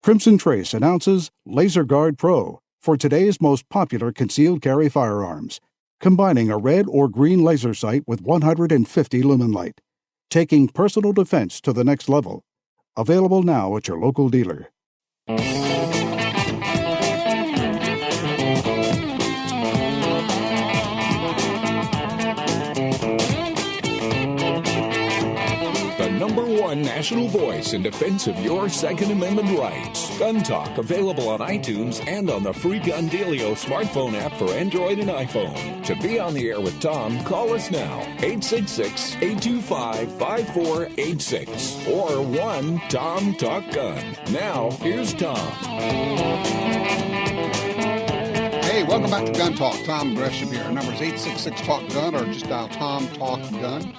Crimson Trace announces Laser Guard Pro for today's most popular concealed carry firearms, combining a red or green laser sight with 150 lumen light, taking personal defense to the next level. Available now at your local dealer. Number one national voice in defense of your Second Amendment rights. Gun Talk, available on iTunes and on the free Gun Dealio smartphone app for Android and iPhone. To be on the air with Tom, call us now, 866-825-5486 or 1-TOM-TALK-GUN. Now, here's Tom. Hey, welcome back to Gun Talk. Tom Gersham here. Our number is 866-TALK-GUN or just dial Tom-TALK-GUN.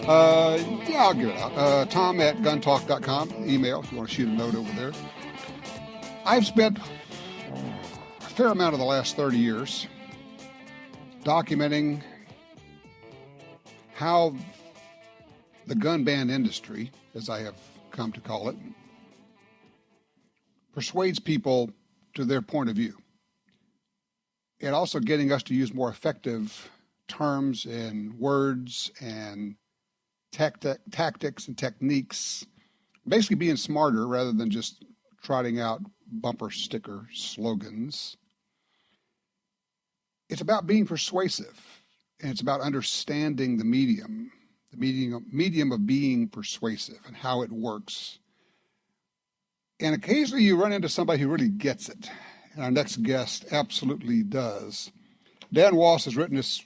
I'll give it out. Tom at guntalk.com. Email if you want to shoot a note over there. I've spent a fair amount of the last 30 years documenting how the gun ban industry, as I have come to call it, persuades people to their point of view. And also getting us to use more effective terms and words and tactics and techniques, basically being smarter rather than just trotting out bumper sticker slogans. It's about being persuasive, and it's about understanding the medium of being persuasive and how it works. And occasionally you run into somebody who really gets it, and our next guest absolutely does. Dan Wos has written this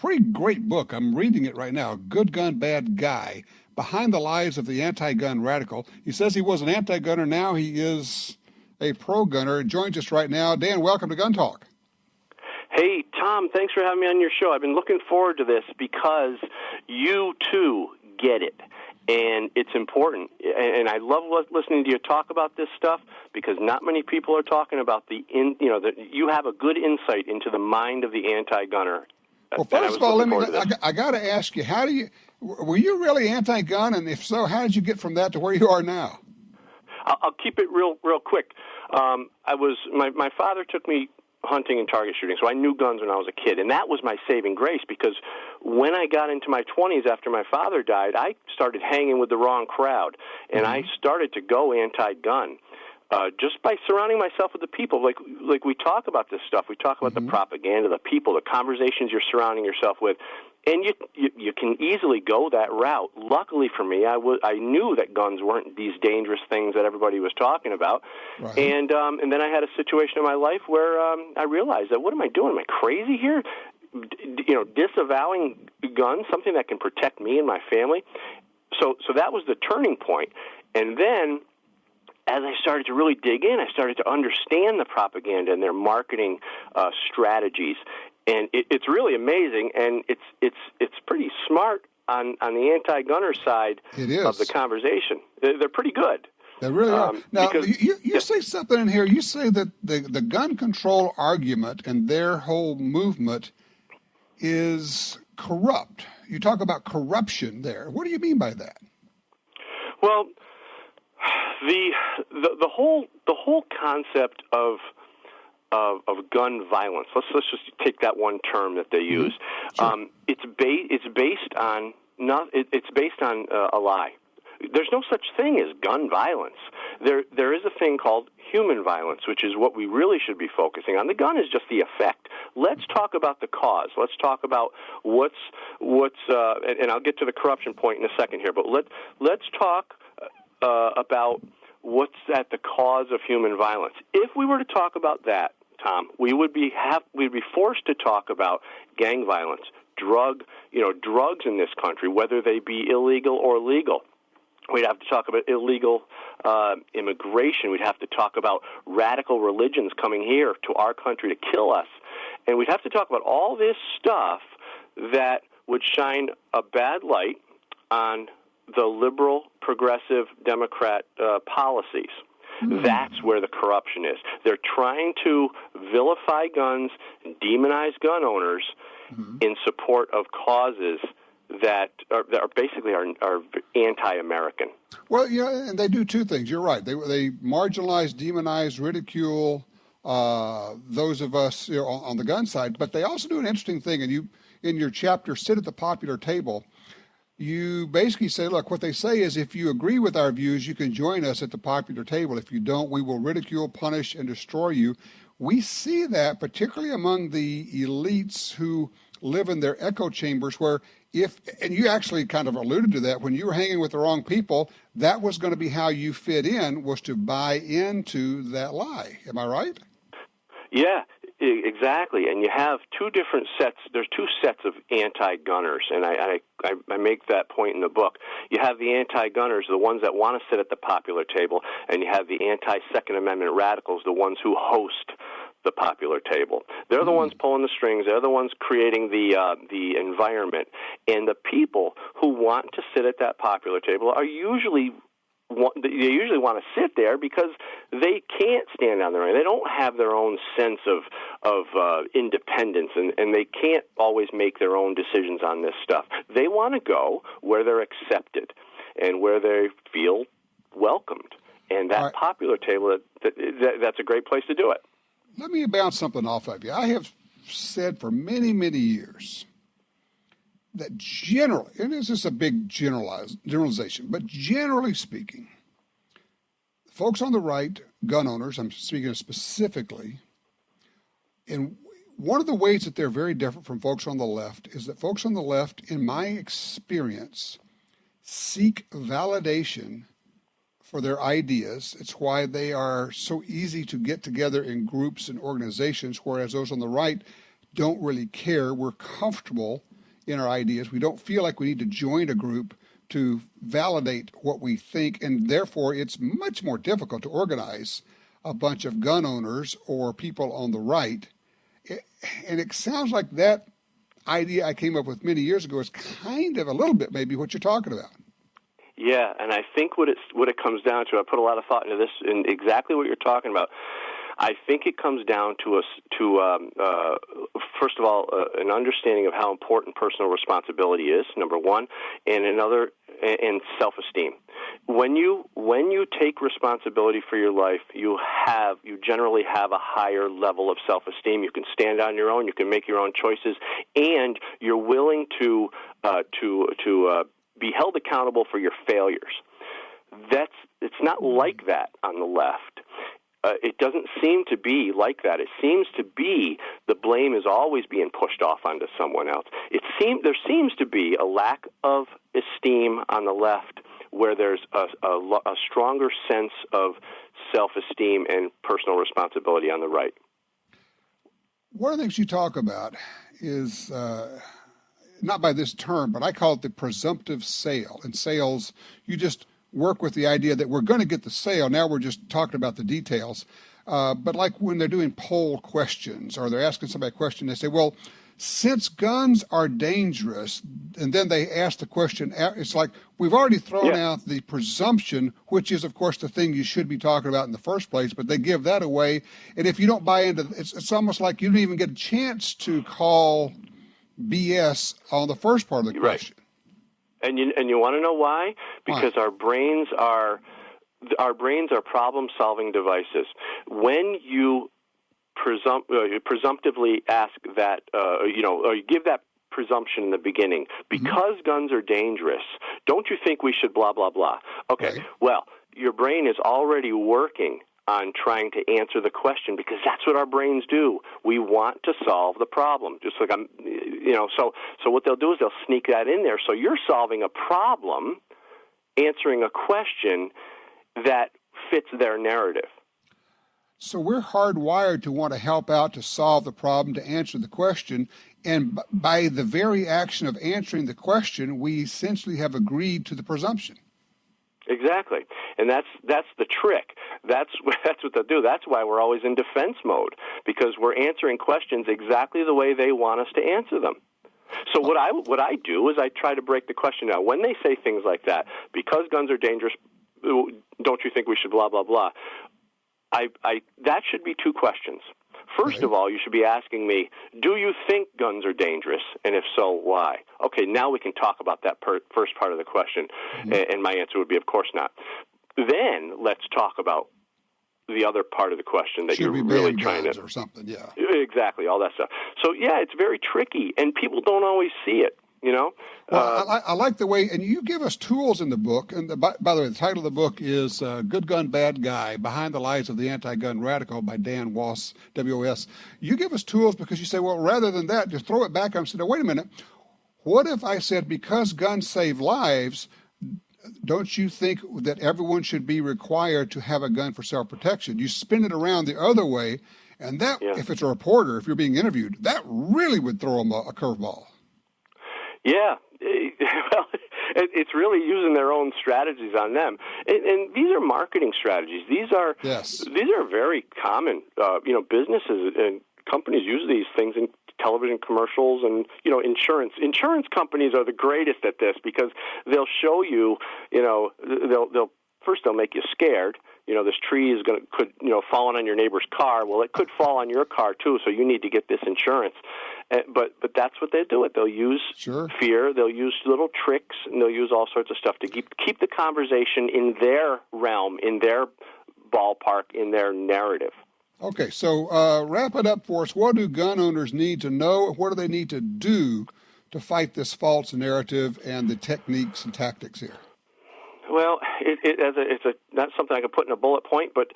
pretty great book. I'm reading it right now. Good Gun, Bad Guy, Behind the Lies of the Anti-Gun Radical. He says he was an anti-gunner. Now he is a pro-gunner. Joins us right now. Dan, welcome to Gun Talk. Hey, Tom, thanks for having me on your show. I've been looking forward to this because you, too, get it. And it's important. And I love listening to you talk about this stuff because not many people are talking about you have a good insight into the mind of the anti-gunner. Well, first of all, I got to ask you, were you really anti-gun? And if so, how did you get from that to where you are now? I'll keep it real quick. My father took me hunting and target shooting, so I knew guns when I was a kid, and that was my saving grace because when I got into my 20s after my father died, I started hanging with the wrong crowd, and I started to go anti-gun. Just by surrounding myself with the people, like we talk about this stuff, we talk about the propaganda, the people, the conversations you're surrounding yourself with, and you can easily go that route. Luckily for me, I knew that guns weren't these dangerous things that everybody was talking about, right. And then I had a situation in my life where I realized that what am I doing? Am I crazy here? Disavowing guns, something that can protect me and my family. So that was the turning point, and then as I started to really dig in, I started to understand the propaganda and their marketing strategies, and it's really amazing, and it's pretty smart on the anti-gunner side of the conversation. They're pretty good. They really are. Now, you say something in here. You say that the gun control argument and their whole movement is corrupt. You talk about corruption there. What do you mean by that? Well, the whole concept of gun violence. Let's just take that one term that they use. Sure. It's based on a lie. There's no such thing as gun violence. There is a thing called human violence, which is what we really should be focusing on. The gun is just the effect. Let's talk about the cause. Let's talk about what's and I'll get to the corruption point in a second here. But let's talk about what's at the cause of human violence. If we were to talk about that, Tom, we'd be forced to talk about gang violence, drugs in this country, whether they be illegal or legal. We'd have to talk about illegal immigration. We'd have to talk about radical religions coming here to our country to kill us. And we'd have to talk about all this stuff that would shine a bad light on the liberal, progressive Democrat policies. That's where the corruption is. They're trying to vilify guns and demonize gun owners in support of causes that are basically are anti-American. Well, yeah, and they do two things. You're right. They marginalize, demonize, ridicule those of us on the gun side. But they also do an interesting thing. And you, in your chapter, Sit at the Popular Table, you basically say, look, what they say is if you agree with our views, you can join us at the popular table. If you don't, we will ridicule, punish, and destroy you. We see that particularly among the elites who live in their echo chambers where and you actually kind of alluded to that, when you were hanging with the wrong people, that was going to be how you fit in, was to buy into that lie. Am I right? Yeah, exactly. And you have two different sets. There's two sets of anti-gunners, and I make that point in the book. You have the anti-gunners, the ones that want to sit at the popular table, and you have the anti-Second Amendment radicals, the ones who host the popular table. They're the ones pulling the strings. They're the ones creating the environment. And the people who want to sit at that popular table are usually want to sit there because they can't stand on their own. They don't have their own sense of independence, and they can't always make their own decisions on this stuff. They want to go where they're accepted and where they feel welcomed. And that popular table, that's a great place to do it. Let me bounce something off of you. I have said for many, many years that generally, and this is a big generalization, but generally speaking, folks on the right, gun owners, I'm speaking specifically, and one of the ways that they're very different from folks on the left is that folks on the left, in my experience, seek validation for their ideas. It's why they are so easy to get together in groups and organizations, whereas those on the right don't really care. We're comfortable in our ideas. We don't feel like we need to join a group to validate what we think, and therefore it's much more difficult to organize a bunch of gun owners or people on the right. And it sounds like that idea I came up with many years ago is kind of a little bit maybe what you're talking about. Yeah, and I think what it comes down to, I put a lot of thought into this, and exactly what you're talking about. I think it comes down to first of all, an understanding of how important personal responsibility is, number one, and and self-esteem. When you take responsibility for your life, you generally have a higher level of self-esteem. You can stand on your own, you can make your own choices, and you're willing to be held accountable for your failures. It's not like that on the left. It doesn't seem to be like that. It seems to be the blame is always being pushed off onto someone else. There seems to be a lack of esteem on the left, where there's a stronger sense of self-esteem and personal responsibility on the right. One of the things you talk about is not by this term, but I call it the presumptive sale. In sales, you just work with the idea that we're going to get the sale. Now we're just talking about the details. But like when they're doing poll questions or they're asking somebody a question, they say, well, since guns are dangerous, and then they ask the question, it's like we've already thrown out the presumption, which is, of course, the thing you should be talking about in the first place, but they give that away. And if you don't buy into it, it's almost like you don't even get a chance to call BS on the first part of the question. And you want to know why? Because our brains are problem-solving devices. When you presumptively ask that, or you give that presumption in the beginning, because guns are dangerous, don't you think we should blah, blah, blah? Okay, well, your brain is already working on trying to answer the question, because that's what our brains do. We want to solve the problem. Just like so what they'll do is they'll sneak that in there. So you're solving a problem, answering a question that fits their narrative. So we're hardwired to want to help out, to solve the problem, to answer the question. And by the very action of answering the question, we essentially have agreed to the presumption. Exactly, and that's the trick. That's what they'll do. That's why we're always in defense mode, because we're answering questions exactly the way they want us to answer them. So what I do is I try to break the question down. When they say things like that, because guns are dangerous, don't you think we should blah blah blah? That should be two questions. First of all, you should be asking me, do you think guns are dangerous? And if so, why? Okay, now we can talk about that first part of the question. And my answer would be, of course not. Then let's talk about the other part of the question that you're really trying to... or something, yeah. Exactly, all that stuff. So, yeah, it's very tricky, and people don't always see it, you know? Well, I like the way, and you give us tools in the book, and by the way, the title of the book is Good Gun, Bad Guy, Behind the Lies of the Anti-Gun Radical by Dan Wos, W-O-S. You give us tools because you say, well, rather than that, just throw it back and say, no, wait a minute, what if I said because guns save lives, don't you think that everyone should be required to have a gun for self-protection? You spin it around the other way, and that, if it's a reporter, if you're being interviewed, that really would throw them a curveball. Yeah. Well, it's really using their own strategies on them. And these are marketing strategies. These are very common. Businesses and companies use these things in television commercials and, insurance. Insurance companies are the greatest at this because they'll show you, they'll make you scared. This tree could fall on your neighbor's car. Well, it could fall on your car too, so you need to get this insurance. But that's what they do. They'll use fear. They'll use little tricks, and they'll use all sorts of stuff to keep the conversation in their realm, in their ballpark, in their narrative. Okay, so wrap it up for us. What do gun owners need to know? What do they need to do to fight this false narrative and the techniques and tactics here? Well, it's not something I could put in a bullet point, but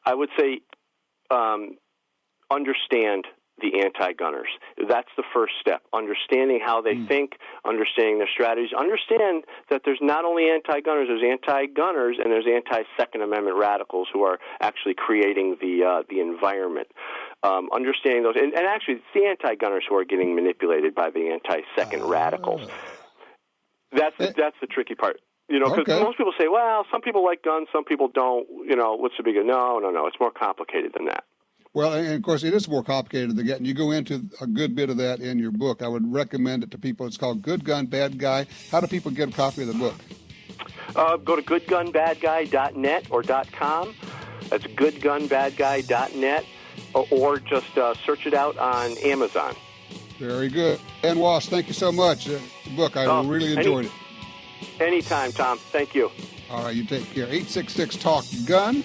I would say understand the anti-gunners. That's the first step. Understanding how they think, understanding their strategies. Understand that there's not only anti-gunners, there's anti-gunners and there's anti-Second Amendment radicals who are actually creating the environment. Understanding those, and actually it's the anti-gunners who are getting manipulated by the anti-Second radicals. That's the tricky part. Because most people say, well, some people like guns, some people don't. What's the big deal? No. It's more complicated than that. Well, and of course, it is more complicated than that. And you go into a good bit of that in your book. I would recommend it to people. It's called Good Gun, Bad Guy. How do people get a copy of the book? Go to goodgunbadguy.net or .com. That's goodgunbadguy.net, or just search it out on Amazon. Very good. Dan Wos, thank you so much. The book, I really enjoyed it. Anytime, Tom. Thank you. All right, you take care. 866-TALK-GUN.